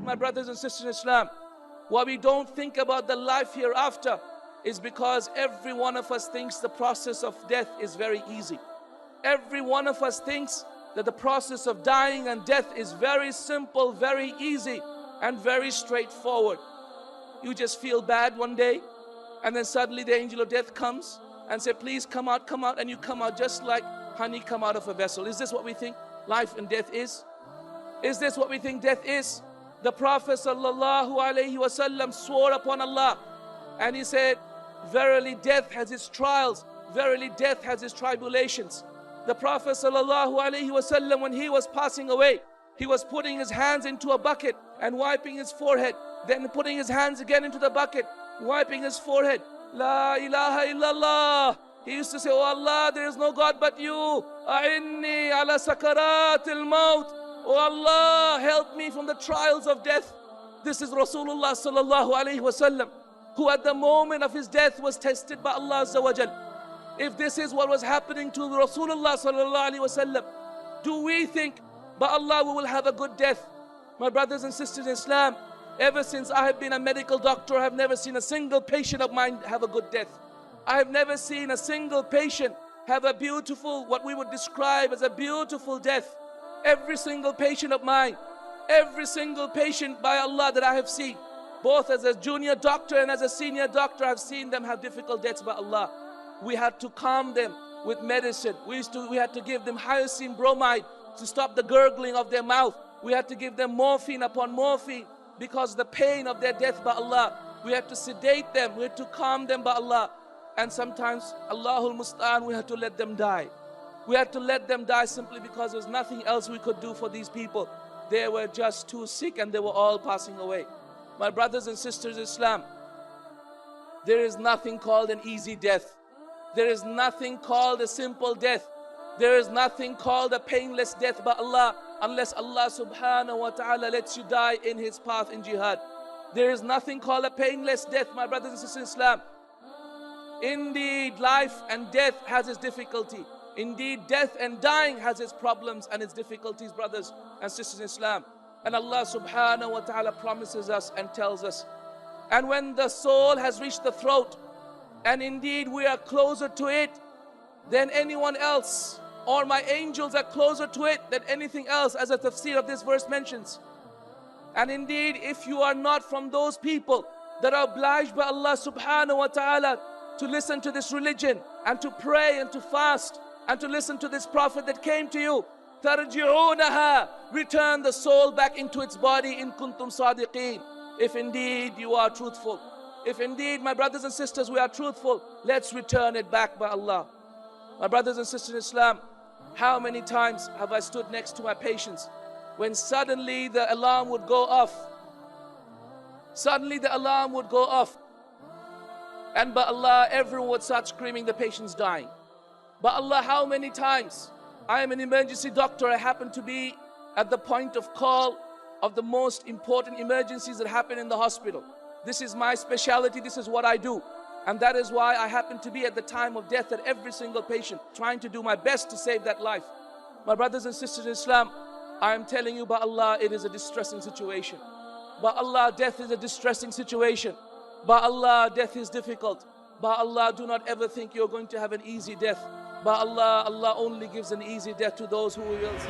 my brothers and sisters in Islam, why we don't think about the life hereafter is because every one of us thinks the process of death is very easy. Every one of us thinks that the process of dying and death is very simple, very easy, and very straightforward. You just feel bad one day, and then suddenly the angel of death comes and say, please come out, and you come out just like honey come out of a vessel. Is this what we think life and death is? Is this what we think death is? The Prophet ﷺ swore upon Allah, and he said, verily death has its trials, verily death has its tribulations. The Prophet ﷺ, when he was passing away, he was putting his hands into a bucket and wiping his forehead, then putting his hands again into the bucket, wiping his forehead. La ilaha illallah. He used to say, oh Allah, there is no God but you. A'inni ala sakaratil maut. Oh Allah, help me from the trials of death. This is Rasulullah sallallahu alayhi wasallam, who at the moment of his death was tested by Allah Azza wa Jal. If this is what was happening to Rasulullah sallallahu alayhi wasallam, do we think, by Allah, we will have a good death? My brothers and sisters in Islam, ever since I have been a medical doctor, I have never seen a single patient of mine have a good death. I have never seen a single patient have a beautiful, what we would describe as a beautiful death. Every single patient of mine, every single patient by Allah that I have seen, both as a junior doctor and as a senior doctor, I've seen them have difficult deaths by Allah. We had to calm them with medicine. We had to give them hyoscine bromide to stop the gurgling of their mouth. We had to give them morphine upon morphine because of the pain of their death by Allah. We had to sedate them, we had to calm them by Allah. And sometimes, Allahul Musta'an, we had to let them die. We had to let them die simply because there was nothing else we could do for these people. They were just too sick and they were all passing away. My brothers and sisters in Islam, there is nothing called an easy death. There is nothing called a simple death. There is nothing called a painless death by Allah, unless Allah subhanahu wa ta'ala lets you die in His path in jihad. There is nothing called a painless death, my brothers and sisters in Islam. Indeed, life and death has its difficulty. Indeed, death and dying has its problems and its difficulties, brothers and sisters in Islam. And Allah subhanahu wa ta'ala promises us and tells us, and when the soul has reached the throat, and indeed we are closer to it than anyone else, or my angels are closer to it than anything else, as the tafsir of this verse mentions. And indeed, if you are not from those people that are obliged by Allah subhanahu wa ta'ala to listen to this religion and to pray and to fast and to listen to this prophet that came to you, تَرْجِعُونَهَا, return the soul back into its body, in kuntum sadiqeen, if indeed you are truthful. If indeed, my brothers and sisters, we are truthful, let's return it back by Allah. My brothers and sisters in Islam, how many times have I stood next to my patients when suddenly the alarm would go off? Suddenly the alarm would go off, and by Allah, everyone would start screaming, the patient's dying. By Allah, how many times? I am an emergency doctor. I happen to be at the point of call of the most important emergencies that happen in the hospital. This is my specialty, this is what I do. And that is why I happen to be at the time of death at every single patient, trying to do my best to save that life. My brothers and sisters in Islam, I am telling you by Allah, it is a distressing situation. By Allah, death is a distressing situation. By Allah, death is difficult. By Allah, do not ever think you're going to have an easy death. By Allah, Allah only gives an easy death to those who He wills.